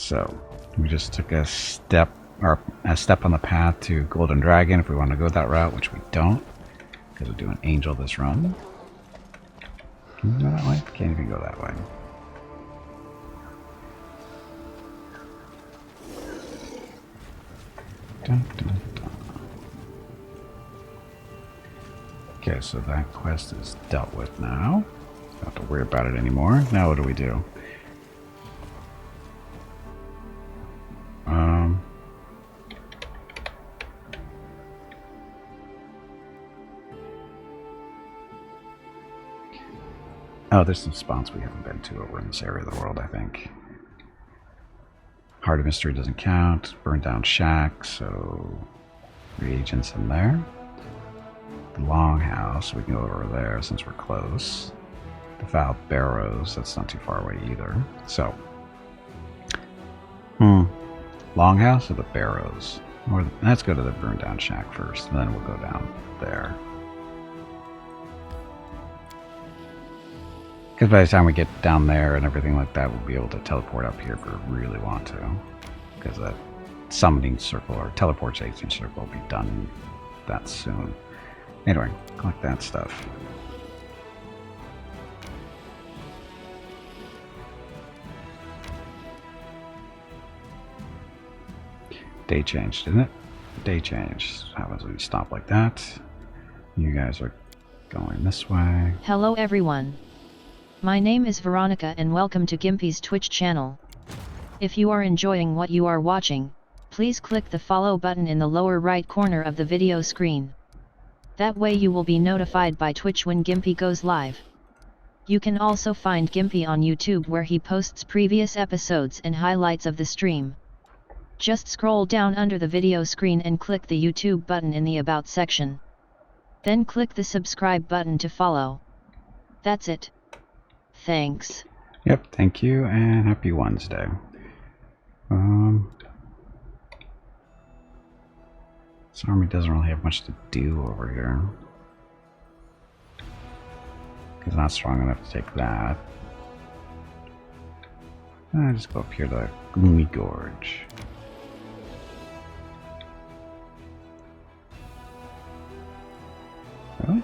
So we just took a step on the path to Golden Dragon if we want to go that route, which we don't, because we're doing Angel this run. Can we go that way? Can't even go that way. Dun, dun, dun. Okay, so that quest is dealt with now. Don't have to worry about it anymore. Now what do we do? Oh, there's some spots we haven't been to over in this area of the world, I think. Heart of Mystery doesn't count. Burned down shack, so reagents in there. The Longhouse, we can go over there since we're close. The Foul Barrows, that's not too far away either. So, Longhouse or the Barrows? Let's go to the burned down shack first, and then we'll go down there. Because by the time we get down there and everything like that, we'll be able to teleport up here if we really want to. Because that summoning circle or teleportation circle will be done that soon. Anyway, collect that stuff. Day changed, didn't it? Day changed. Happens when you stop like that. You guys are going this way. Hello everyone. My name is Veronica and welcome to Gimpy's Twitch channel. If you are enjoying what you are watching, please click the follow button in the lower right corner of the video screen. That way you will be notified by Twitch when Gimpy goes live. You can also find Gimpy on YouTube where he posts previous episodes and highlights of the stream. Just scroll down under the video screen and click the YouTube button in the About section. Then click the subscribe button to follow. That's it. Thanks. Yep, thank you, and happy Wednesday. This army doesn't really have much to do over here. It's not strong enough to take that. I'll just go up here to the Gloomy Gorge. Really?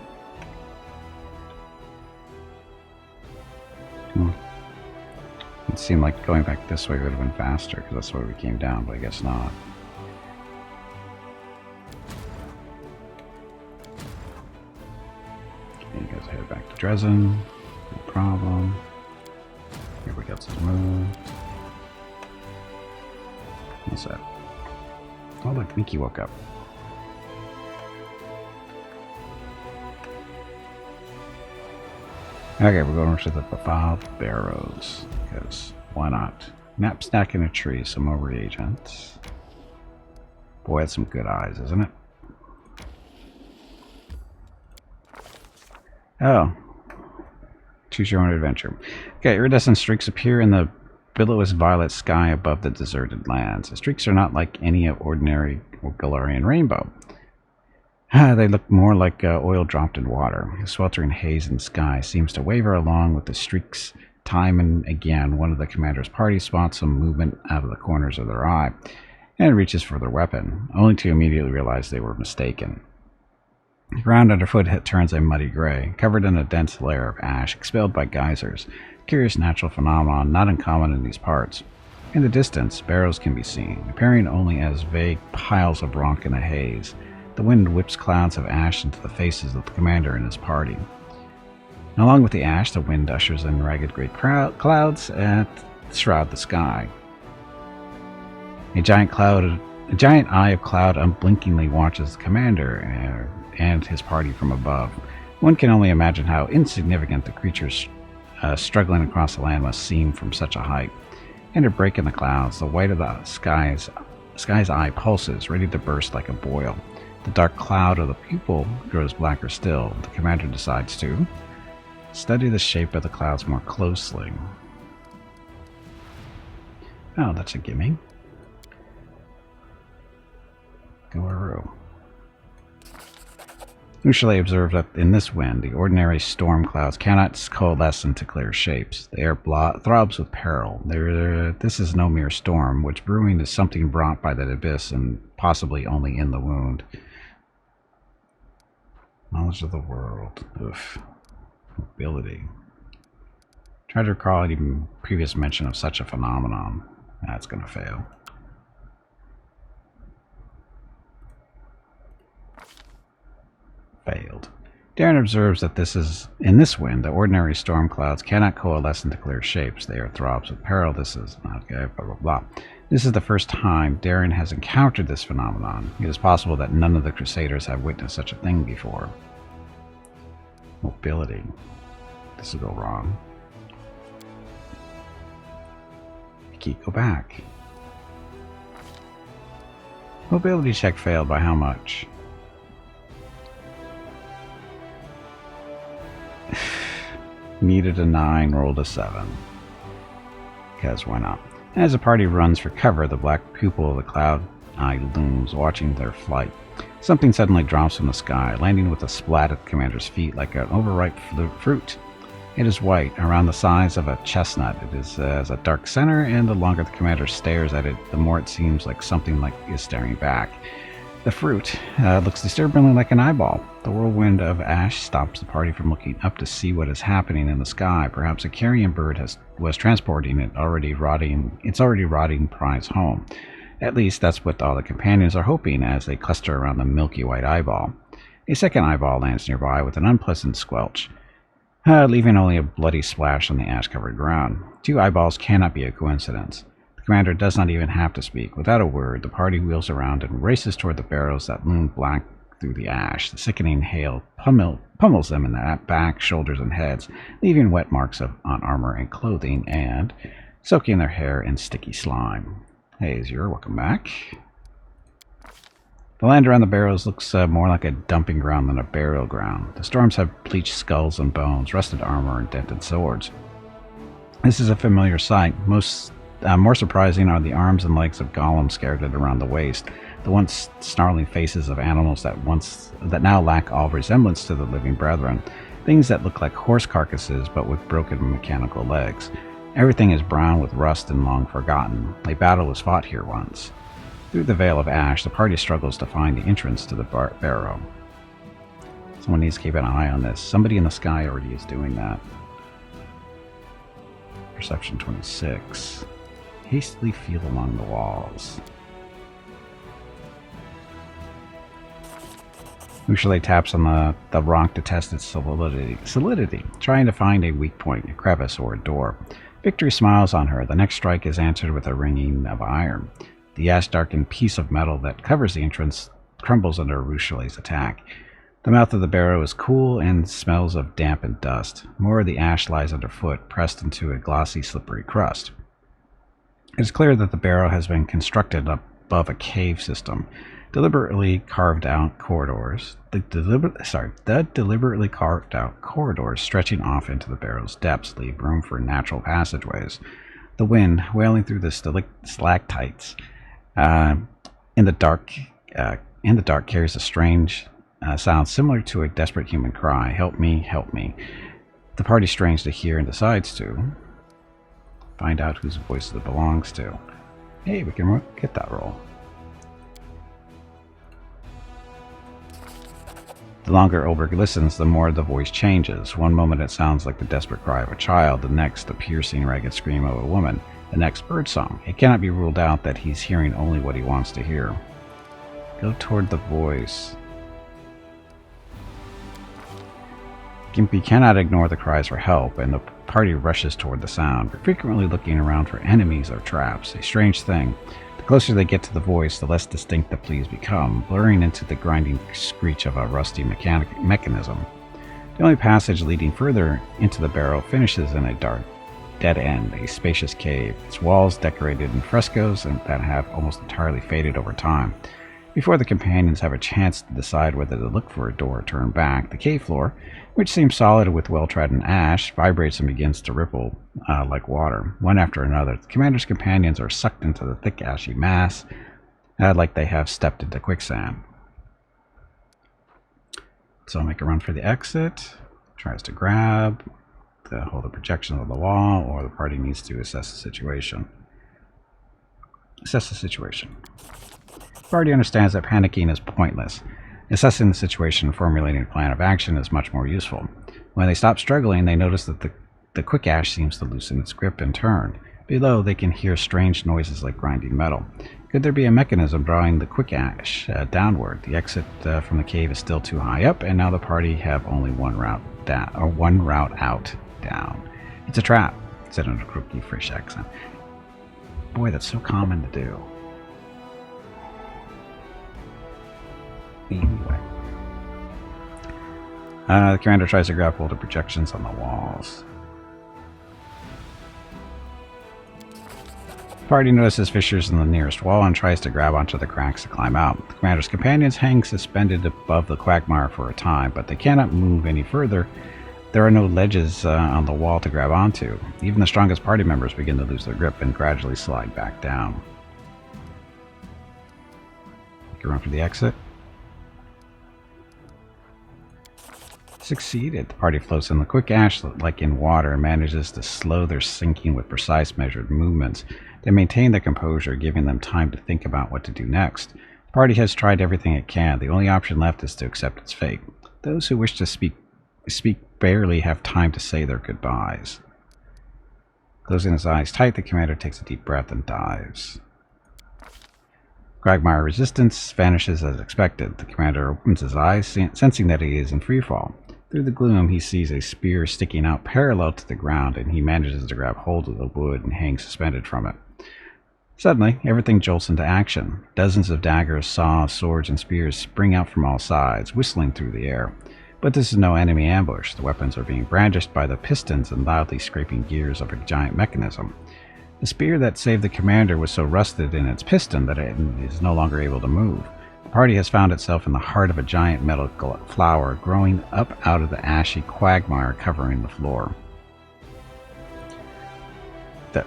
It seemed like going back this way would have been faster, because that's why we came down, but I guess not. Okay, you guys head back to Dresden. No problem. Everybody else is moved. What's that? Oh look, Nikki woke up. Okay, we're going to the Foul Barrows, because why not? Map stack in a tree, some more reagents. Boy, that's some good eyes, isn't it? Oh. Choose your own adventure. Okay, iridescent streaks appear in the billowy violet sky above the deserted lands. The streaks are not like any ordinary Galarian rainbow. They look more like oil dropped in water. The sweltering haze in the sky seems to waver along with the streaks. Time and again, one of the commander's party spots some movement out of the corners of their eye and reaches for their weapon, only to immediately realize they were mistaken. The ground underfoot turns a muddy gray, covered in a dense layer of ash expelled by geysers, a curious natural phenomenon not uncommon in these parts. In the distance, barrows can be seen, appearing only as vague piles of rock in a haze. The wind whips clouds of ash into the faces of the commander and his party. And along with the ash, the wind ushers in ragged gray clouds that shroud the sky. A giant eye of cloud unblinkingly watches the commander and his party from above. One can only imagine how insignificant the creatures struggling across the land must seem from such a height. And a break in the clouds, the white of the sky's eye pulses, ready to burst like a boil. The dark cloud of the pupil grows blacker still. The commander decides to study the shape of the clouds more closely. Oh, that's a gimme. Go-a-roo. Usually observed that in this wind, the ordinary storm clouds cannot coalesce into clear shapes. The air throbs with peril. This is no mere storm, which brewing is something brought by the abyss and possibly only in the wound. Knowledge of the world. Oof. Mobility. Try to recall any previous mention of such a phenomenon. That's going to fail. Failed. Darren observes that in this wind, the ordinary storm clouds cannot coalesce into clear shapes. They are throbs with peril. This is not good, blah, blah, blah. This is the first time Darren has encountered this phenomenon. It is possible that none of the Crusaders have witnessed such a thing before. Mobility. This will go wrong. Go back. Mobility check failed by how much? Needed a 9, rolled a 7. Because why not? As the party runs for cover, the black pupil of the cloud eye looms, watching their flight. Something suddenly drops from the sky, landing with a splat at the commander's feet like an overripe fruit. It is white, around the size of a chestnut. It has a dark center, and the longer the commander stares at it, the more it seems like something is staring back. The fruit looks disturbingly like an eyeball. The whirlwind of ash stops the party from looking up to see what is happening in the sky. Perhaps a carrion bird was transporting its already rotting prize home. At least that's what all the companions are hoping as they cluster around the milky white eyeball. A second eyeball lands nearby with an unpleasant squelch, leaving only a bloody splash on the ash-covered ground. 2 eyeballs cannot be a coincidence. The commander does not even have to speak. Without a word, the party wheels around and races toward the barrels that loom black through the ash. The sickening hail pummels them in the back, shoulders, and heads, leaving wet marks on armor and clothing, and soaking their hair in sticky slime. Hey, Azure, welcome back. The land around the barrels looks more like a dumping ground than a burial ground. The storms have bleached skulls and bones, rusted armor, and dented swords. This is a familiar sight. More surprising are the arms and legs of golems scattered around the waist, the once snarling faces of animals that now lack all resemblance to the living brethren, things that look like horse carcasses but with broken mechanical legs. Everything is brown with rust and long forgotten. A battle was fought here once. Through the veil of ash, the party struggles to find the entrance to the barrow. Someone needs to keep an eye on this. Somebody in the sky already is doing that. Perception 26. Hastily feel along the walls. Usually taps on the rock to test its solidity, trying to find a weak point, a crevice, or a door. Victory smiles on her. The next strike is answered with a ringing of iron. The ash-darkened piece of metal that covers the entrance crumbles under Ruchelet's attack. The mouth of the barrow is cool and smells of damp and dust. More of the ash lies underfoot, pressed into a glossy, slippery crust. It is clear that the barrow has been constructed above a cave system. Deliberately carved out corridors. The deliberately carved out corridors stretching off into the barrow's depths leave room for natural passageways. The wind, wailing through the stalactites, in the dark, carries a strange sound similar to a desperate human cry. Help me, help me. The party strains to hear and decides to find out whose voice it belongs to. Hey, we can get that roll. The longer Oberg listens, the more the voice changes. One moment it sounds like the desperate cry of a child, the next the piercing, ragged scream of a woman, the next birdsong. It cannot be ruled out that he's hearing only what he wants to hear. Go toward the voice. Gimpy cannot ignore the cries for help, and the party rushes toward the sound, frequently looking around for enemies or traps. A strange thing. The closer they get to the voice, the less distinct the pleas become, blurring into the grinding screech of a rusty mechanism. The only passage leading further into the barrow finishes in a dark dead end, a spacious cave, its walls decorated in frescoes that have almost entirely faded over time. Before the companions have a chance to decide whether to look for a door or turn back, the cave floor, which seems solid with well-trodden ash, vibrates and begins to ripple like water. One after another, the commander's companions are sucked into the thick ashy mass, like they have stepped into quicksand. So make a run for the exit. Tries to grab, hold the projection on the wall, or the party needs to assess the situation. Assess the situation. The party understands that panicking is pointless. Assessing the situation and formulating a plan of action is much more useful. When they stop struggling, they notice that the quick ash seems to loosen its grip and turn. Below, they can hear strange noises like grinding metal. Could there be a mechanism drawing the quick ash downward? The exit from the cave is still too high up, and now the party have only one route down, or one route out down. It's a trap, said in a croaky Frisch accent. Boy, that's so common to do. Anyway. The commander tries to grab hold of projections on the walls. The party notices fissures in the nearest wall and tries to grab onto the cracks to climb out. The commander's companions hang suspended above the quagmire for a time, but they cannot move any further. There are no ledges on the wall to grab onto. Even the strongest party members begin to lose their grip and gradually slide back down. Make a run for the exit. Succeeded. The party floats in the quick ash like in water and manages to slow their sinking with precise measured movements. They maintain their composure, giving them time to think about what to do next. The party has tried everything it can. The only option left is to accept its fate. Those who wish to speak barely have time to say their goodbyes. Closing his eyes tight, the commander takes a deep breath and dives. Quagmire resistance vanishes as expected. The commander opens his eyes, sensing that he is in freefall. Through the gloom, he sees a spear sticking out parallel to the ground, and he manages to grab hold of the wood and hang suspended from it. Suddenly, everything jolts into action. Dozens of daggers, saws, swords, and spears spring out from all sides, whistling through the air. But this is no enemy ambush. The weapons are being brandished by the pistons and loudly scraping gears of a giant mechanism. The spear that saved the commander was so rusted in its piston that it is no longer able to move. The party has found itself in the heart of a giant metal flower growing up out of the ashy quagmire covering the floor. The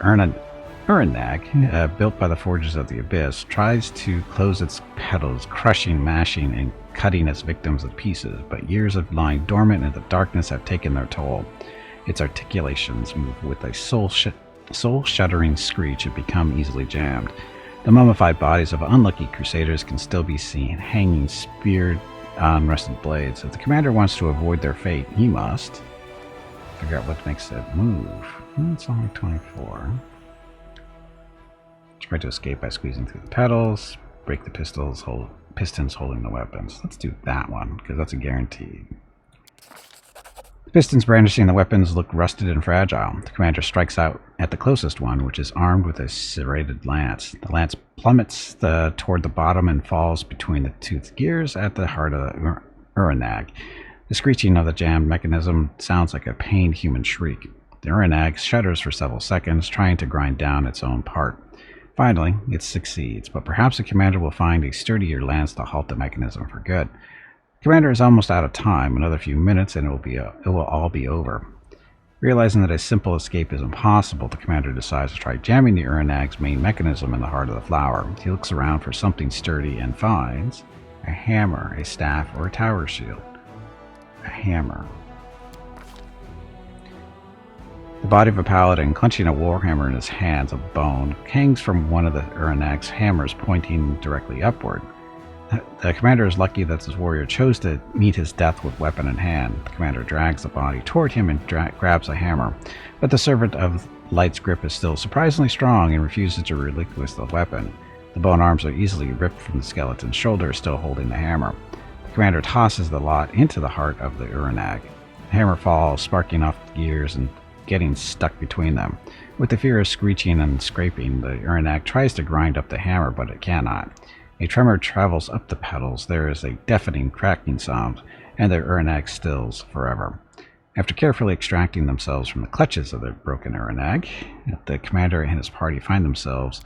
Uranag, built by the Forges of the Abyss, tries to close its petals, crushing, mashing, and cutting its victims to pieces, but years of lying dormant in the darkness have taken their toll. Its articulations move with a soul-shuddering screech and become easily jammed. The mummified bodies of unlucky Crusaders can still be seen, hanging speared on rusted blades. If the commander wants to avoid their fate, he must figure out what makes it move. It's only 24. Try to escape by squeezing through the pedals, break the pistons holding the weapons. Let's do that one, because that's a guarantee. The pistons brandishing the weapons look rusted and fragile. The commander strikes out at the closest one, which is armed with a serrated lance. The lance plummets toward the bottom and falls between the toothed gears at the heart of the Uranag. The screeching of the jammed mechanism sounds like a pained human shriek. The Uranag shudders for several seconds, trying to grind down its own part. Finally, it succeeds, but perhaps the commander will find a sturdier lance to halt the mechanism for good. The commander is almost out of time. Another few minutes and it will all be over. Realizing that a simple escape is impossible, the commander decides to try jamming the Uranag's main mechanism in the heart of the flower. He looks around for something sturdy and finds a hammer, a staff, or a tower shield. A hammer. The body of a paladin, clenching a warhammer in his hands of bone, hangs from one of the Uranag's hammers pointing directly upward. The commander is lucky that this warrior chose to meet his death with weapon in hand. The commander drags the body toward him and grabs a hammer, but the servant of Light's grip is still surprisingly strong and refuses to relinquish the weapon. The bone arms are easily ripped from the skeleton's shoulder, still holding the hammer. The commander tosses the lot into the heart of the Uranag. The hammer falls, sparking off the gears and getting stuck between them. With the fear of screeching and scraping, the Uranag tries to grind up the hammer, but it cannot. A tremor travels up the pedals. There is a deafening cracking sound, and the Uranag stills forever. After carefully extracting themselves from the clutches of the broken Uranag, the commander and his party find themselves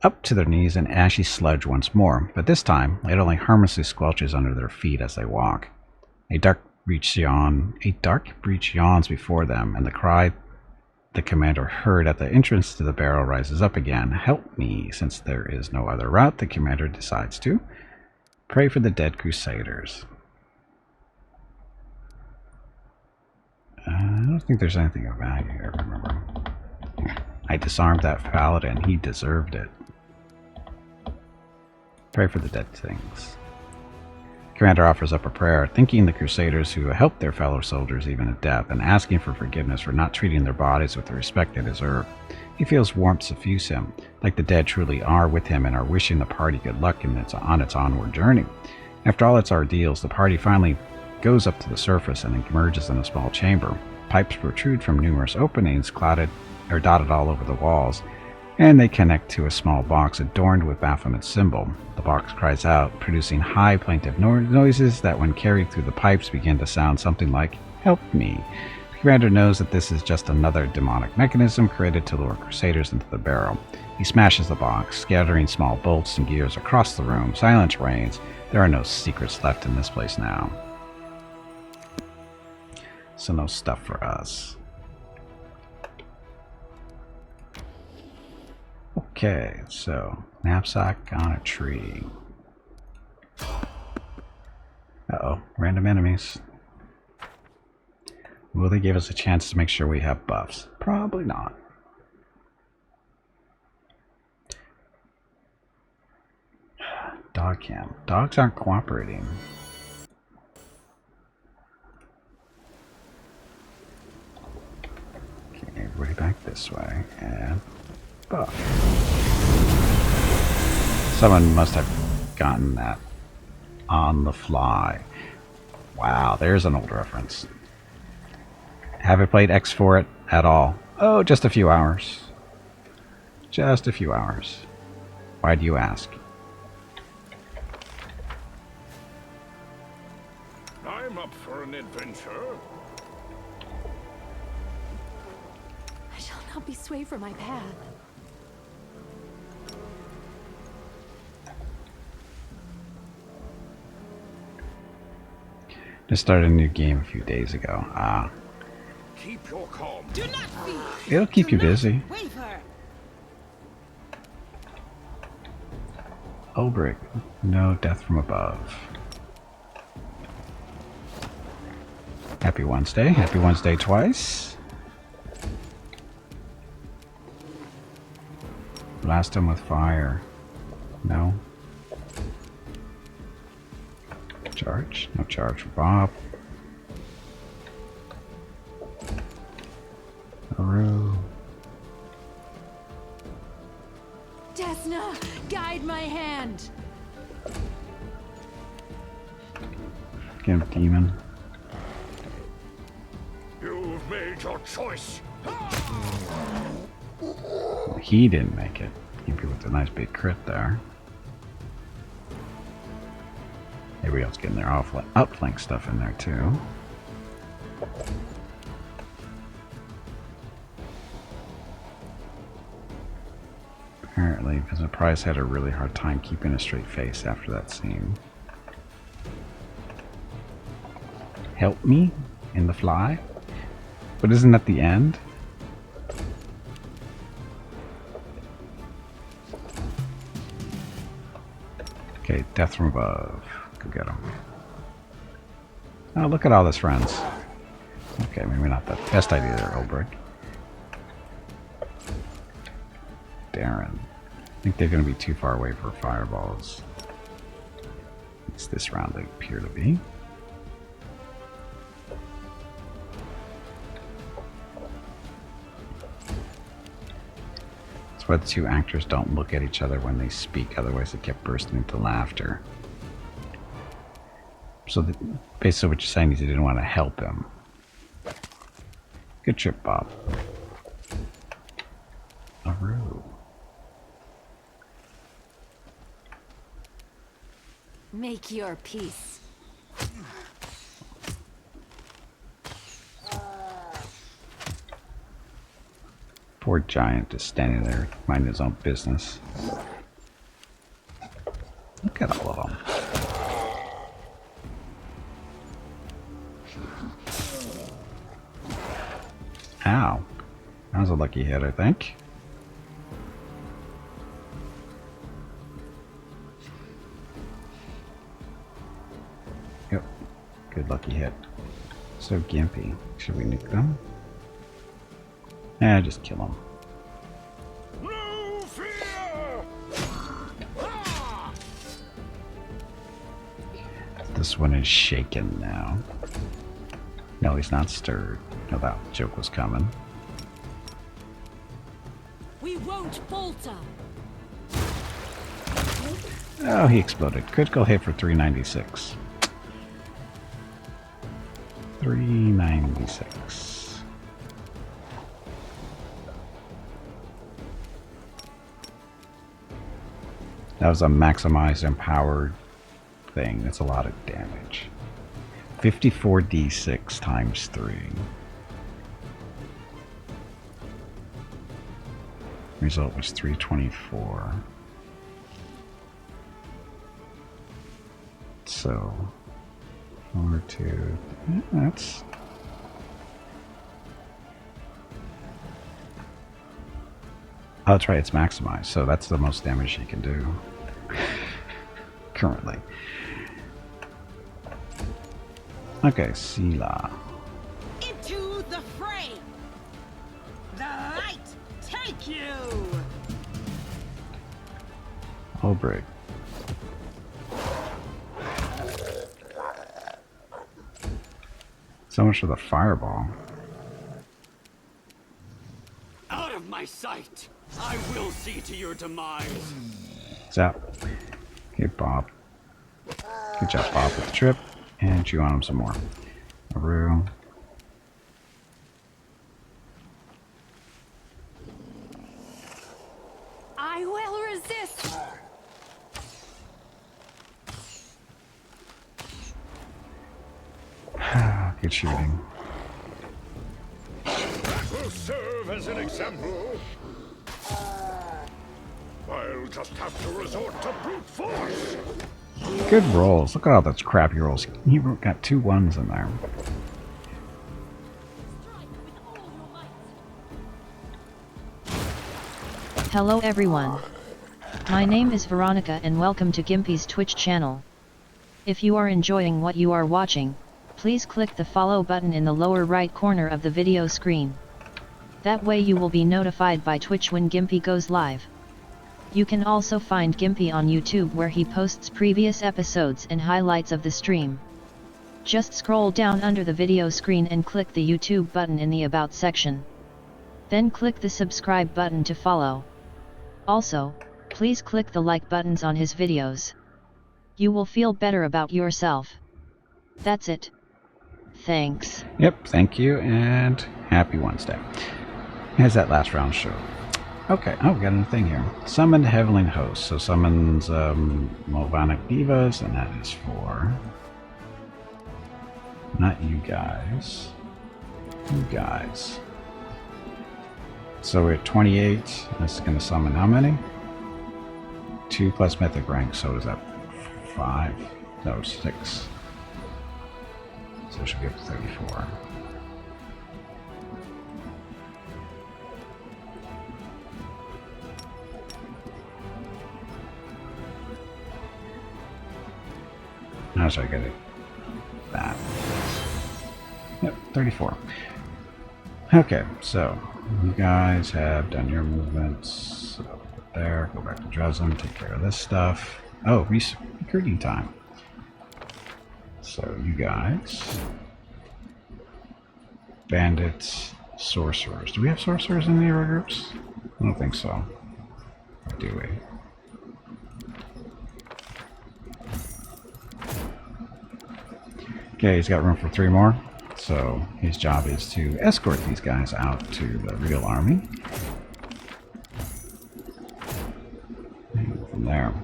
up to their knees in ashy sludge once more, but this time it only harmlessly squelches under their feet as they walk. A dark breach yawns before them, and the cry the commander heard at the entrance to the barrel rises up again. Help me. Since there is no other route, the commander decides to pray for the dead Crusaders. don't think there's anything of value here, remember. I disarmed that paladin. He deserved it. Pray for the dead things. Commander offers up a prayer, thanking the Crusaders who helped their fellow soldiers even at death, and asking for forgiveness for not treating their bodies with the respect they deserve. He feels warmth suffuse him, like the dead truly are with him and are wishing the party good luck on its onward journey. After all its ordeals, the party finally goes up to the surface and emerges in a small chamber. Pipes protrude from numerous openings, dotted all over the walls, and they connect to a small box adorned with Baphomet's symbol. The box cries out, producing high plaintive noises that when carried through the pipes begin to sound something like, "Help me." The commander knows that this is just another demonic mechanism created to lure Crusaders into the barrel. He smashes the box, scattering small bolts and gears across the room. Silence reigns. There are no secrets left in this place now. So no stuff for us. Okay, so knapsack on a tree. Uh-oh, random enemies. Will they give us a chance to make sure we have buffs? Probably not. Dog cam. Dogs aren't cooperating. Okay, everybody back this way. And buff. Someone must have gotten that on the fly. Wow, there's an old reference. Haven't played X for it at all. Oh, just a few hours. Just a few hours. Why do you ask? I'm up for an adventure. I shall not be swayed from my path. Just started a new game a few days ago. Keep your calm. Do not fear. It'll keep you busy. Waver. Ulbrich. No death from above. Happy Wednesday. Happy Wednesday twice. Blast him with fire. No. Charge. No charge for Bob. Aru. Desna, guide my hand. Gimp demon. You've made your choice. He didn't make it. Gimpy with a nice big crit there. Everybody else getting their upflank stuff in there too. Apparently, because Price had a really hard time keeping a straight face after that scene. Help me in the fly? But isn't that the end? Okay, death from above. Go get him. Oh, look at all this, friends. Okay, maybe not the best idea there, Ulbrich. Darren. I think they're going to be too far away for fireballs. It's this round they appear to be. That's why the two actors don't look at each other when they speak, otherwise they kept bursting into laughter. So basically what you're saying is you didn't want to help him. Good trip, Bob. Aru. Make your peace. Poor giant just standing there minding his own business. Look at all of them. Ow. That was a lucky hit, I think. Yep. Good lucky hit. So Gimpy. Should we nuke them? Just kill him. No fear! Ah! This one is shaken now. No, he's not stirred. No, that joke was coming. We won't falter. Oh, he exploded. Critical hit for 396. 396. That was a maximized empowered thing. That's a lot of damage. 54d6 times 3. Result was 324. So, 4, 2, that's... Oh, that's right, it's maximized, so that's the most damage you can do. Currently. Okay, Sela. Into the fray! The light take you! Obrig. So much for the fireball. Out of my sight! I will see to your demise! Zap. Okay, Bob. Good job, Bob, with the trip. And chew on him some more. Aru. I will resist. Good shooting. That will serve as an example. I'll just have to resort to brute force. Good rolls. Look at all those crappy rolls. He got 2 1s in there. Hello everyone. My name is Veronica and welcome to Gimpy's Twitch channel. If you are enjoying what you are watching, please click the follow button in the lower right corner of the video screen. That way you will be notified by Twitch when Gimpy goes live. You can also find Gimpy on YouTube where he posts previous episodes and highlights of the stream. Just scroll down under the video screen and click the YouTube button in the About section. Then click the subscribe button to follow. Also, please click the like buttons on his videos. You will feel better about yourself. That's it. Thanks. Yep, thank you, and happy Wednesday. As that last round showed. Okay, oh, we got another thing here. Summoned Heavenly Host. So summons Movonic Divas, and that is for... not you guys. You guys. So we're at 28. This is going to summon how many? 2 plus mythic rank, so is that 5? No, 6. So it should be up to 34. How should I get it? That. Yep, 34. Okay, so you guys have done your movements. So there, go back to Dresden, take care of this stuff. Oh, recruiting time. So you guys, bandits, sorcerers. Do we have sorcerers in any of our groups? I don't think so. Or do we? Okay, he's got room for 3 more. So his job is to escort these guys out to the real army. And from there.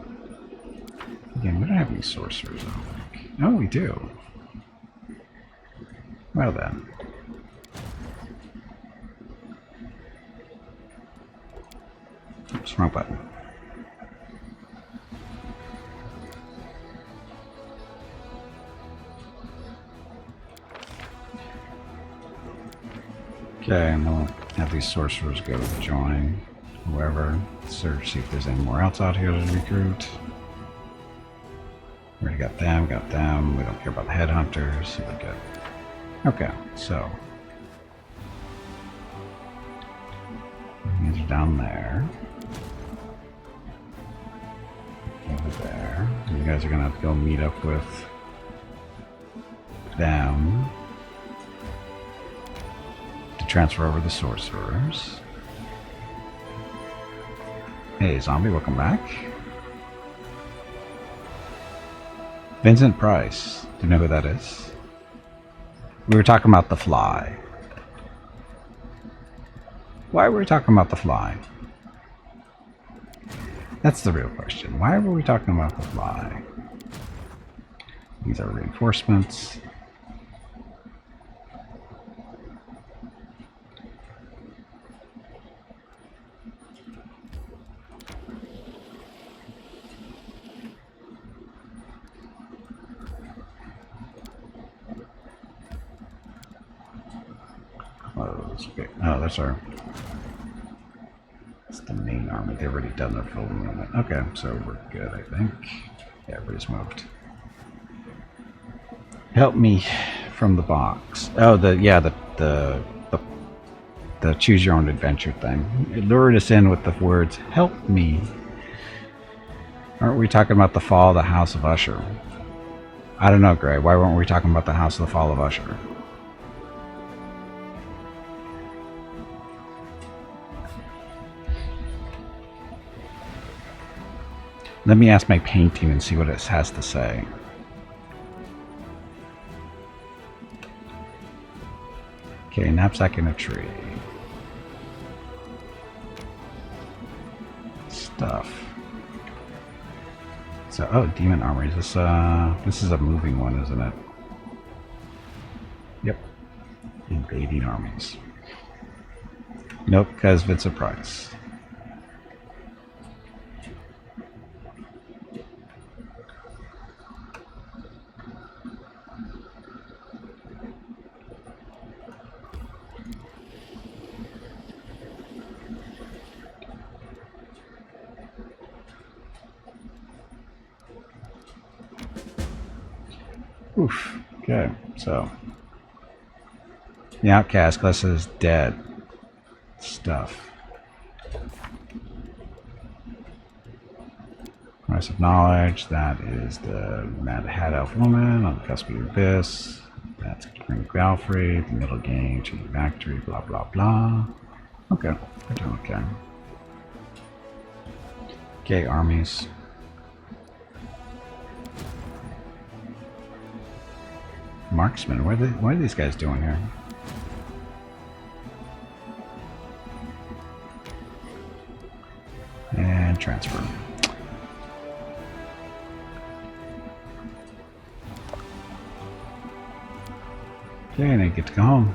Again, we don't have any sorcerers, I don't think. Oh, we do. Well then. Oops, wrong button. Okay, and we'll have these sorcerers go join whoever. Search, see if there's any more else out here to recruit. Already got them, got them. We don't care about the headhunters. We're good. Okay, so down there. Over there. You guys are gonna have to go meet up with them to transfer over the sorcerers. Hey, zombie, welcome back. Vincent Price. Do you know who that is? We were talking about the fly. Why were we talking about the fly? That's the real question. Why were we talking about the fly? These are reinforcements. Oh, that's our... That's the main army. They've already done their full movement. Okay, so we're good, I think. Yeah, everybody's moved. Help me from the box. Oh, the choose your own adventure thing. It lured us in with the words, help me. Aren't we talking about the fall of the House of Usher? I don't know, Gray. Why weren't we talking about the House of the Fall of Usher? Let me ask my painting and see what it has to say. Okay, knapsack in a tree. Stuff. So, oh, demon armor. Is this is a moving one, isn't it? Yep. Invading armies. Nope, because Vincent Price. Oof. Okay, so the outcast class is dead. Stuff. Price of knowledge. That is the Mad Hat Elf Woman on the cusp of the abyss. That's Green Galfrey. The middle game. Cheating Factory. Blah blah blah. Okay, we're doing okay. Okay, armies. Marksman, what are these guys doing here? And transfer. Okay, and I get to go home.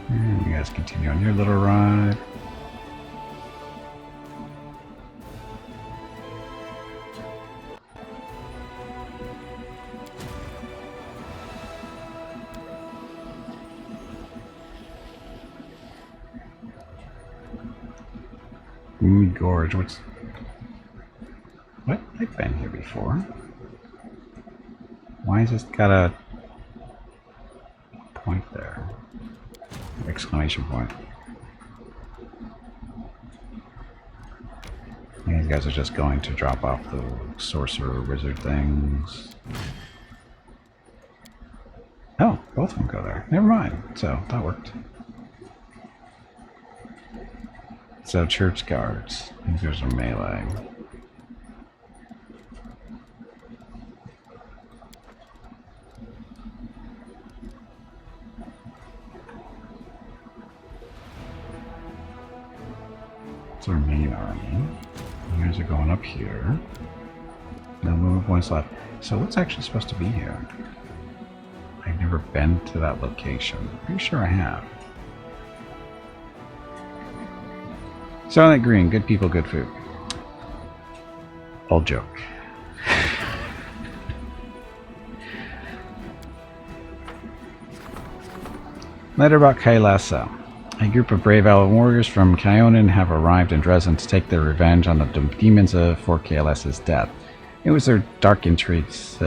And you guys continue on your little ride. Gorge, what? I've been here before. Why is this got a point there? Exclamation point. These guys are just going to drop off the sorcerer wizard things. Oh, both of them go there. Never mind. So that worked. So church guards. These guys are melee. It's our main army. You guys are going up here. Now move one left. So what's actually supposed to be here? I've never been to that location. Pretty sure I have. Silent Green, good people, good food. Old joke. Letter about Kailasa. A group of brave elven warriors from Kyonin have arrived in Dresden to take their revenge on the demons for Kailasa's death. It was their dark intrigues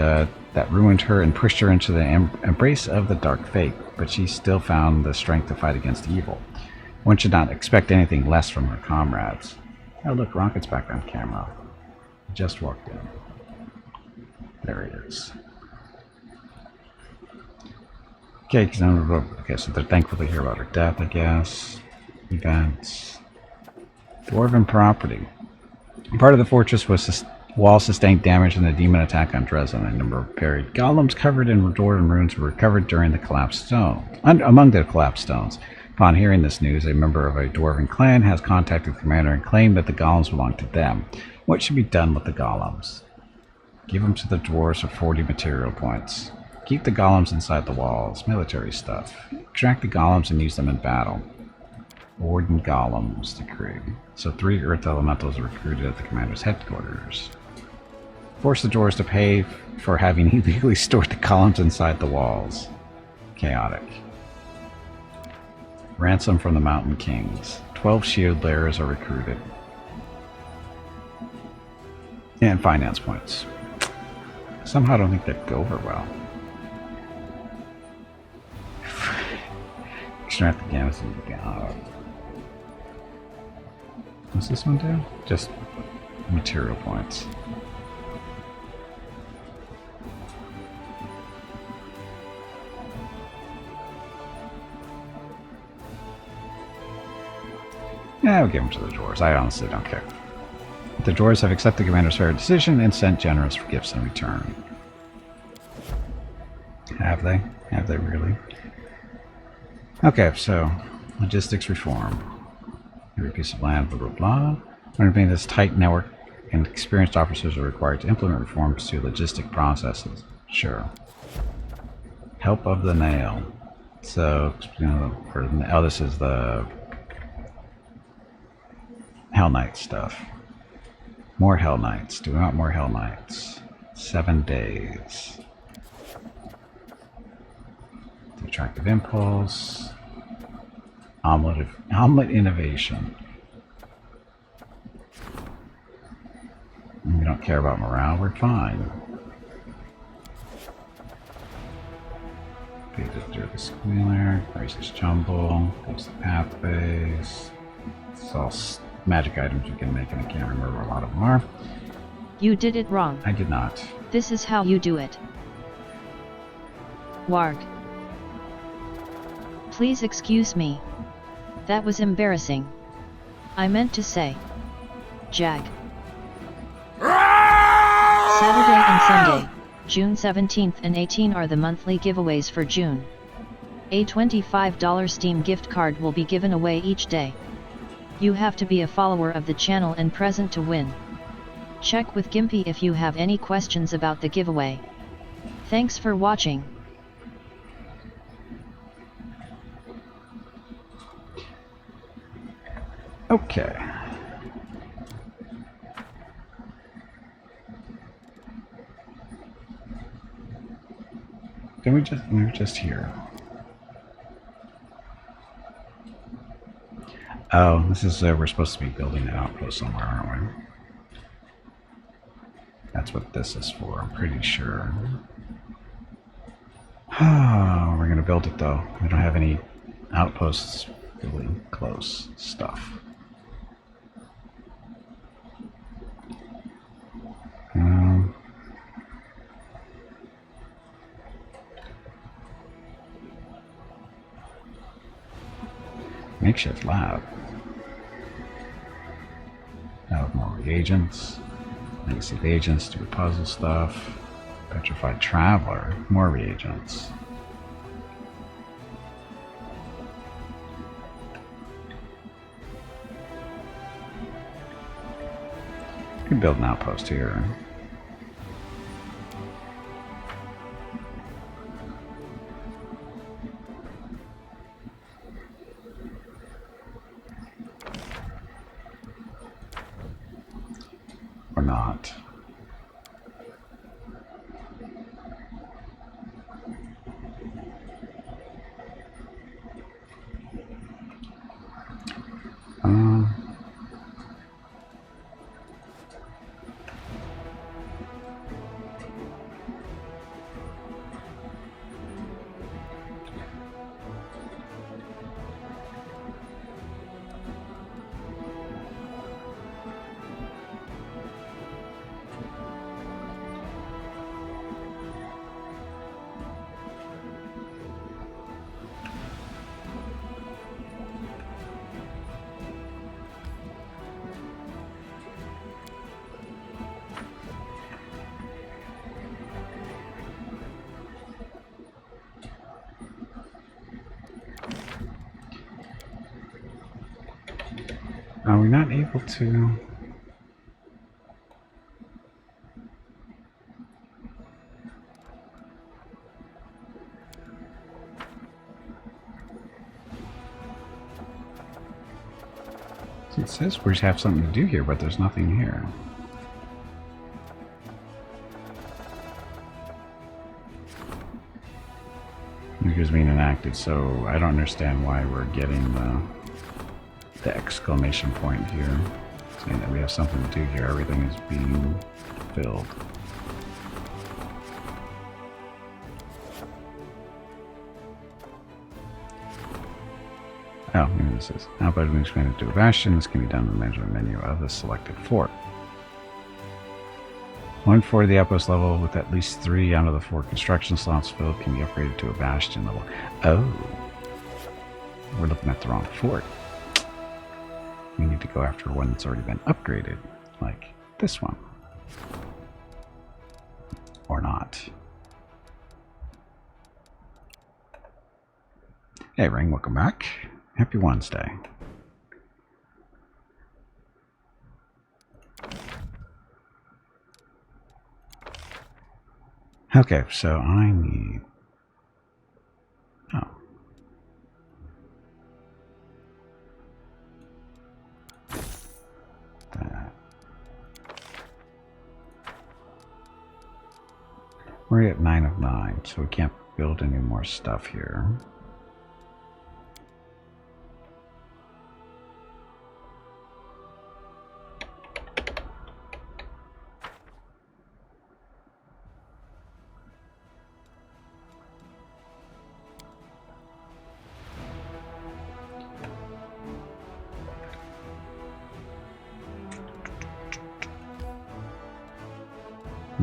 that ruined her and pushed her into the embrace of the dark fate, but she still found the strength to fight against evil. One should not expect anything less from her comrades. Oh look, Rocket's back on camera. He just walked in. There he is. Okay, so they're thankful to hear about her death, I guess. Events. Dwarven property. Part of the fortress was wall sustained damage in the demon attack on Dresden. A number of buried golems covered in dwarven ruins were recovered during the collapsed stone. Among the collapsed stones. Upon hearing this news, a member of a dwarven clan has contacted the commander and claimed that the golems belong to them. What should be done with the golems? Give them to the dwarves for 40 material points. Keep the golems inside the walls. Military stuff. Extract the golems and use them in battle. Warden golems decree. So 3 earth elementals are recruited at the commander's headquarters. Force the dwarves to pay for having illegally stored the golems inside the walls. Chaotic. Ransom from the Mountain Kings. 12 shield bearers are recruited. And finance points. Somehow I don't think that'd go over well. Extract the gammas and the god. What's this one do? Just material points. Yeah, we'll give them to the dwarves. I honestly don't care. The dwarves have accepted the commander's fair decision and sent generous gifts in return. Have they? Have they really? Okay, so logistics reform. Every piece of land, blah blah blah. Underpinning this tight network and experienced officers are required to implement reforms to logistic processes. Sure. Help of the nail. So, you know, this is the Hell Knight stuff. More Hell Knights. Do we want more Hell Knights? 7 days. The attractive impulse. Omelet innovation. We don't care about morale, we're fine. Just do the squealer, raises jumble, goes the pathways. It's all magic items you can make, and I can't remember where a lot of them are. You did it wrong. I did not. This is how you do it. Warg. Please excuse me. That was embarrassing. I meant to say. Jag. Saturday and Sunday, June 17th and 18 are the monthly giveaways for June. A $25 Steam gift card will be given away each day. You have to be a follower of the channel and present to win. Check with Gimpy if you have any questions about the giveaway. Thanks for watching. Okay. We were just here. Oh, this is we're supposed to be building an outpost somewhere, aren't we? That's what this is for, I'm pretty sure. Oh, we're gonna build it though. We don't have any outposts really close stuff. Makeshift lab. Now more reagents. Legacy of agents, do puzzle stuff. Petrified Traveler, more reagents. We can build an outpost here. Or not. Are we not able to? It says we have something to do here, but there's nothing here. Because being enacted, so I don't understand why we're getting the exclamation point here, saying that we have something to do here. Everything is being filled. Oh, maybe this is. How about we expand it to a bastion? This can be done in the management menu of the selected fort. One fort of the outpost level with at least 3 out of the 4 construction slots filled can be upgraded to a bastion level. Oh. We're looking at the wrong fort. We need to go after one that's already been upgraded. Like this one. Or not. Hey Ring, welcome back. Happy Wednesday. Okay, so I need... Oh. That. We're at 9 of 9, so we can't build any more stuff here.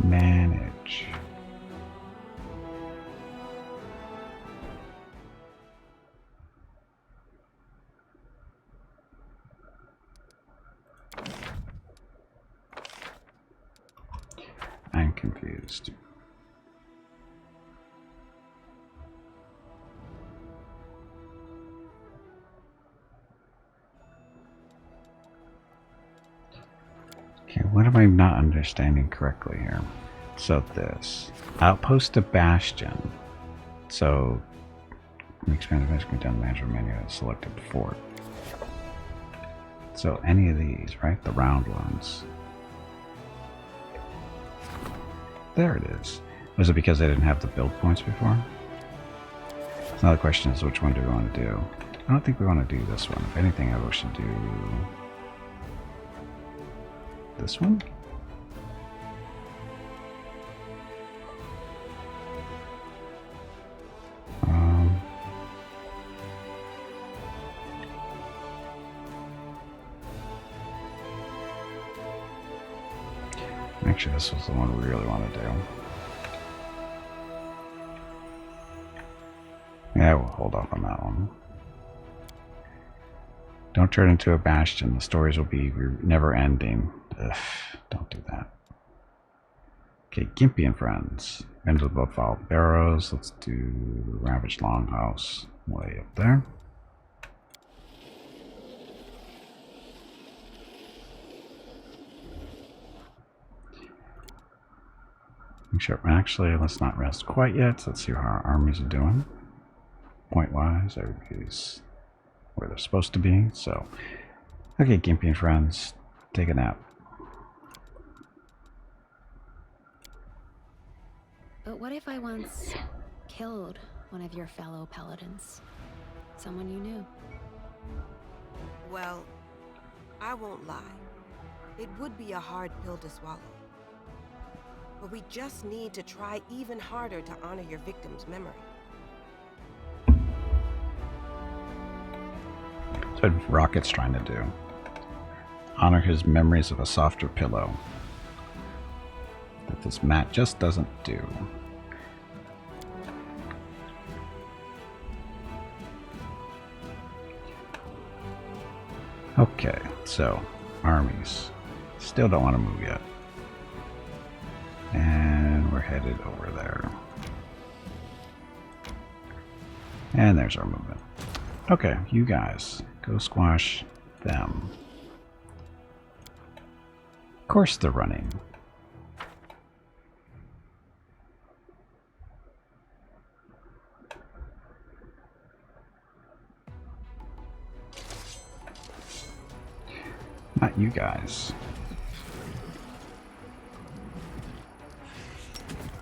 Manage. I'm confused. Okay, what am I not understanding correctly here? So this outpost to bastion. So expand the bastion down the management menu and selected fort. So any of these, right? The round ones. There it is. Was it because I didn't have the build points before? So now the question is, which one do we want to do? I don't think we want to do this one. If anything, I wish to do this one. Actually, this was the one we really want to do. Yeah, we'll hold off on that one. Don't turn into a bastion. The stories will be never ending. Ugh, don't do that. Okay, Gimpy and friends. Friends with both follow barrows. Let's do the Ravaged Longhouse way up there. Sure. Actually, let's not rest quite yet. Let's see how our armies are doing. Point-wise, everybody's where they're supposed to be. So, okay, Gimpy and friends, take a nap. But what if I once killed one of your fellow paladins? Someone you knew? Well, I won't lie. It would be a hard pill to swallow. But we just need to try even harder to honor your victim's memory. That's what Rocket's trying to do. Honor his memories of a softer pillow. That this mat just doesn't do. Okay, so armies. Still don't want to move yet. And we're headed over there. And there's our movement. Okay, you guys, go squash them. Of course they're running. Not you guys.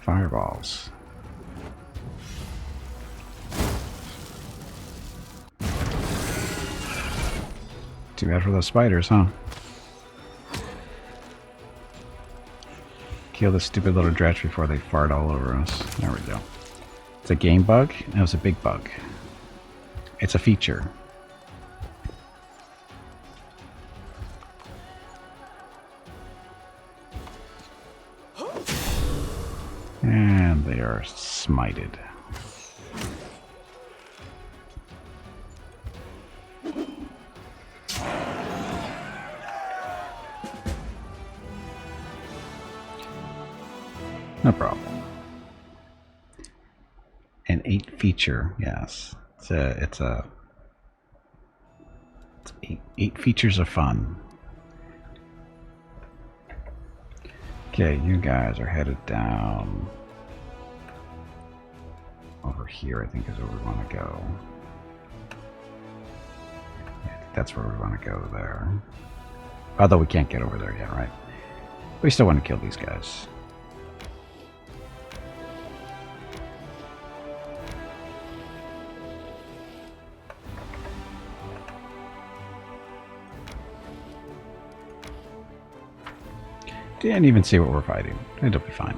Fireballs. Too bad for those spiders, huh? Kill the stupid little dretch before they fart all over us. There we go. It's a game bug? That was a big bug. It's a feature. And they are smited. No problem. An 8 feature, yes. It's eight features of fun. Okay, you guys are headed down over here, I think is where we want to go. Yeah, I think that's where we want to go there. Although we can't get over there yet, right? We still want to kill these guys. Didn't even see what we're fighting. It'll be fine.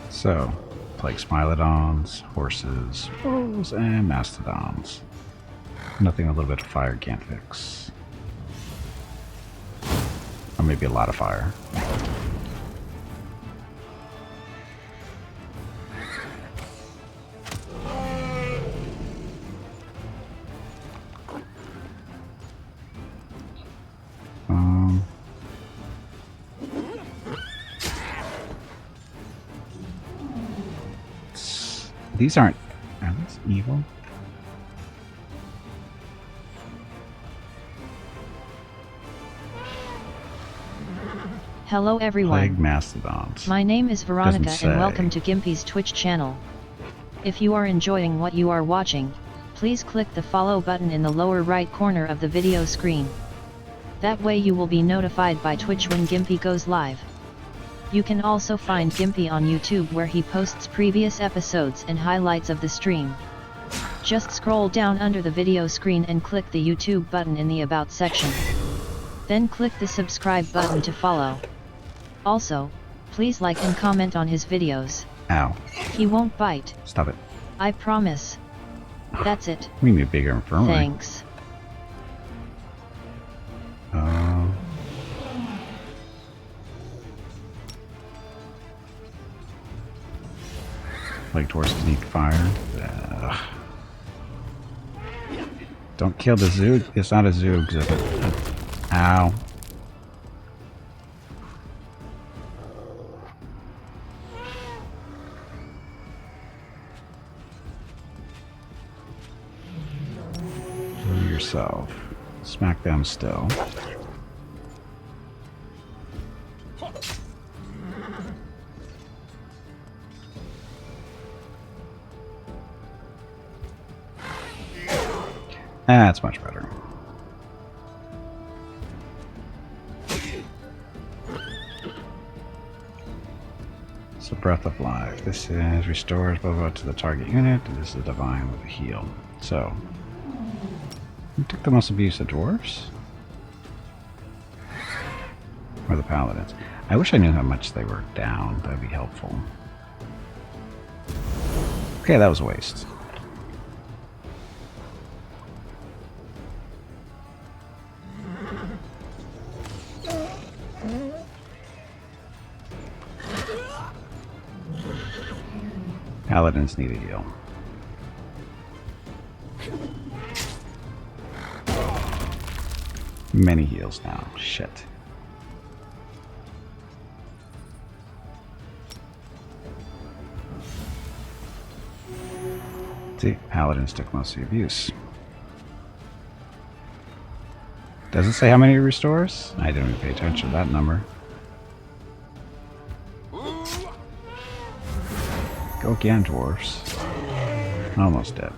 So, like Smilodons, horses, wolves, and mastodons. Nothing a little bit of fire can't fix. Or maybe a lot of fire. These aren't... Are these evil? Hello everyone. Plague mastodons. My name is Veronica Doesn't and say. welcome to Gimpy's Twitch channel. If you are enjoying what you are watching, please click the follow button in the lower right corner of the video screen. That way you will be notified by Twitch when Gimpy goes live. You can also find Gimpy on YouTube where he posts previous episodes and highlights of the stream. Just scroll down under the video screen and click the YouTube button in the About section. Then click the subscribe button to follow. Also, please like and comment on his videos. Ow. He won't bite. Stop it. I promise. That's it. We need a bigger infirmary. Thanks. Like dwarves need fire. Don't kill the zoo. It's not a zoo exhibit. Ow. Do yourself. Smack them still. That's much better. So Breath of Life. This is restores blah blah to the target unit. This is divine with a heal. So who took the most abuse? The dwarves? Or the paladins? I wish I knew how much they were down. That'd be helpful. Okay, that was a waste. Paladins need a heal. Many heals now. Shit. See, paladins took most of the abuse. Does it say how many it restores? I didn't even pay attention to that number. Go again, dwarfs. Almost dead.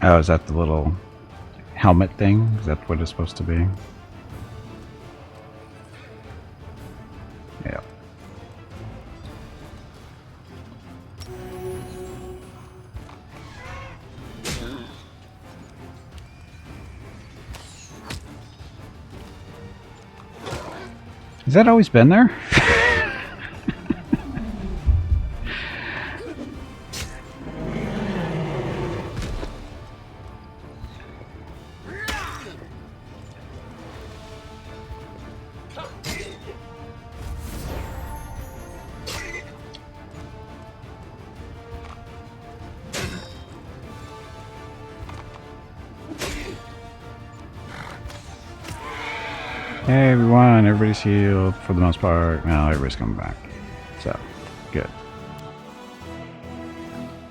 Oh, is that the little helmet thing? Is that what it's supposed to be? Yeah. Has that always been there? Hey everyone, everybody's healed for the most part. Now everybody's coming back. So, good.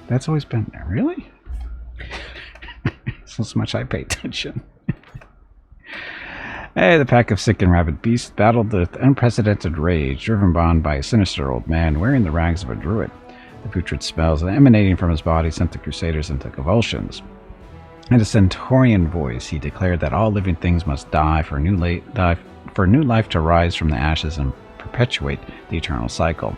That's always been there, really? So much I pay attention. Hey, the pack of sick and rabid beasts battled with unprecedented rage, driven on by a sinister old man wearing the rags of a druid. The putrid smells emanating from his body sent the Crusaders into convulsions. In a stentorian voice, he declared that all living things must die for a new life to rise from the ashes and perpetuate the eternal cycle.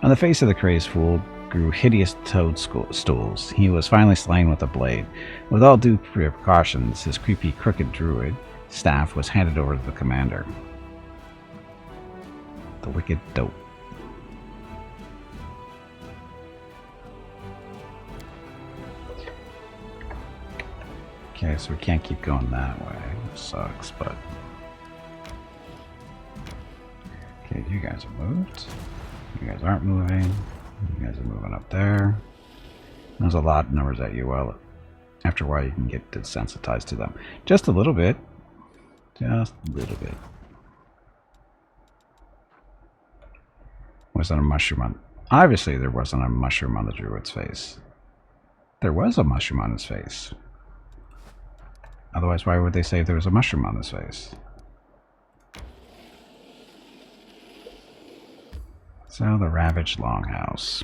On the face of the crazed fool grew hideous toadstools. He was finally slain with a blade. With all due precautions, his creepy, crooked druid staff was handed over to the commander. The wicked dope. Okay, so we can't keep going that way. It sucks, but... Okay, you guys are moved. You guys aren't moving. You guys are moving up there. There's a lot of numbers at you. Well, after a while you can get desensitized to them. Just a little bit. Just a little bit. Wasn't a mushroom on... Obviously there wasn't a mushroom on the druid's face. There was a mushroom on his face. Otherwise, why would they say there was a mushroom on his face? So, the ravaged longhouse.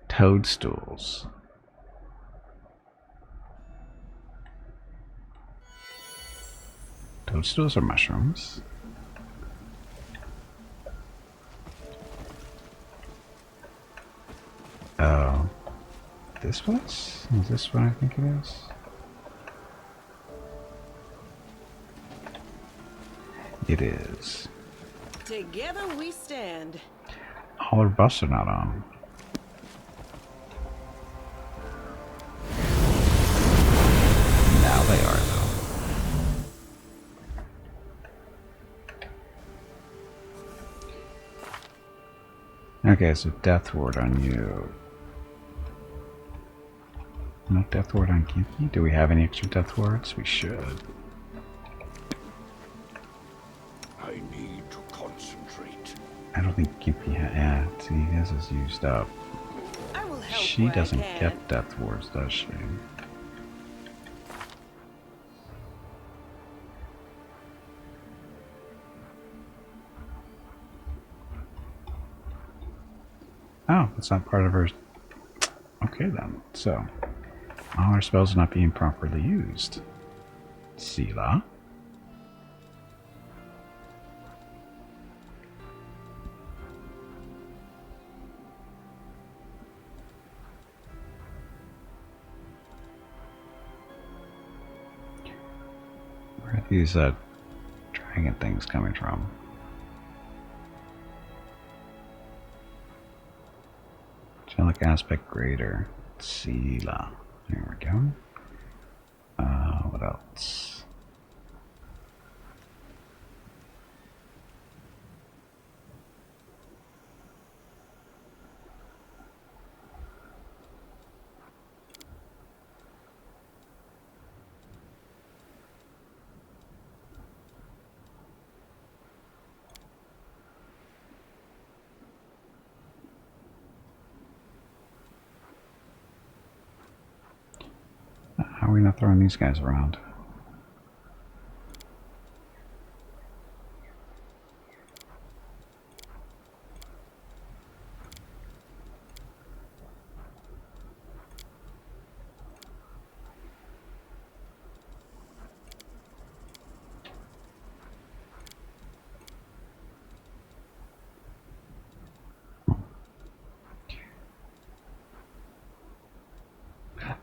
Toadstools. Toadstools are mushrooms. Oh. This place? Is this what I think it is? It is. Together we stand. All our buffs are not on. Now they are, though. Okay, so death ward on you. No death ward on Gimpy? Do we have any extra death wards? We should. I need to concentrate. I don't think Gimpy yeah, see, his is used up. I will help She where I doesn't can. get death wards, does she? Oh, that's not part of her... Okay then, so... all our spells are not being properly used. Sela. Where are these dragon things coming from? Angelic aspect greater. Sela. There we go. What else? How are we not throwing these guys around?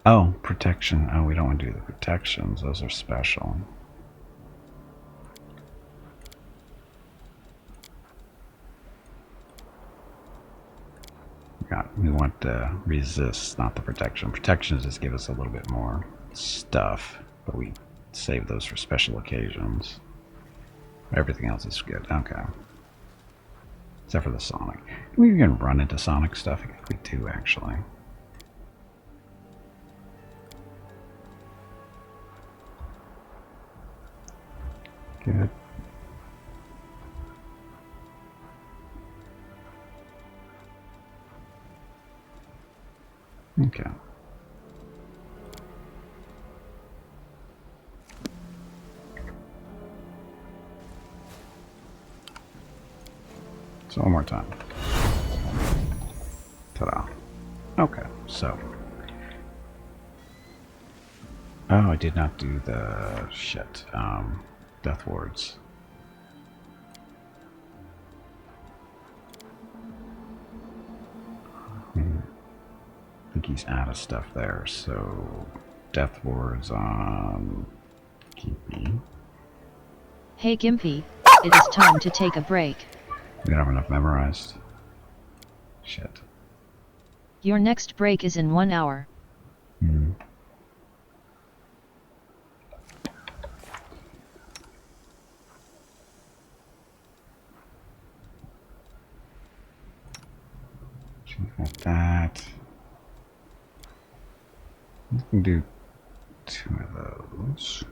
Oh, protection. Oh, we don't want to do the protections. Those are special. We want the resist, not the protection. Protections just give us a little bit more stuff, but we save those for special occasions. Everything else is good. Okay. Except for the Sonic. We can run into Sonic stuff. I think we do, actually. Good. Okay. So one more time. Ta-da. Okay, so. Oh, I did not do the shit. Death wards. I think he's out of stuff there, so death wards on Gimpy. Hey Gimpy, it is time to take a break. We don't have enough memorized. Shit. Your next break is in 1 hour. Got that. We can do 2 of those.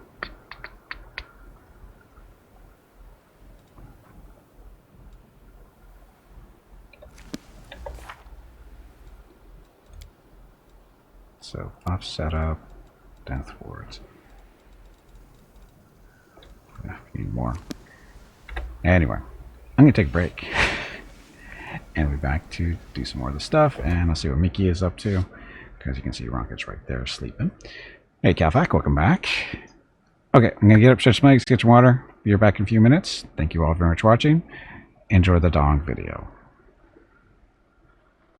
So off setup, death wards. Yeah, we need more. Anyway, I'm gonna take a break. And we're back to do some more of the stuff, and let's see what Mickey is up to, because you can see Rocket's right there sleeping. Hey Calfac, welcome back. Okay, I'm gonna get up, stretch my legs, get some water. Be back in a few minutes. Thank you all very much for watching. Enjoy the dog video.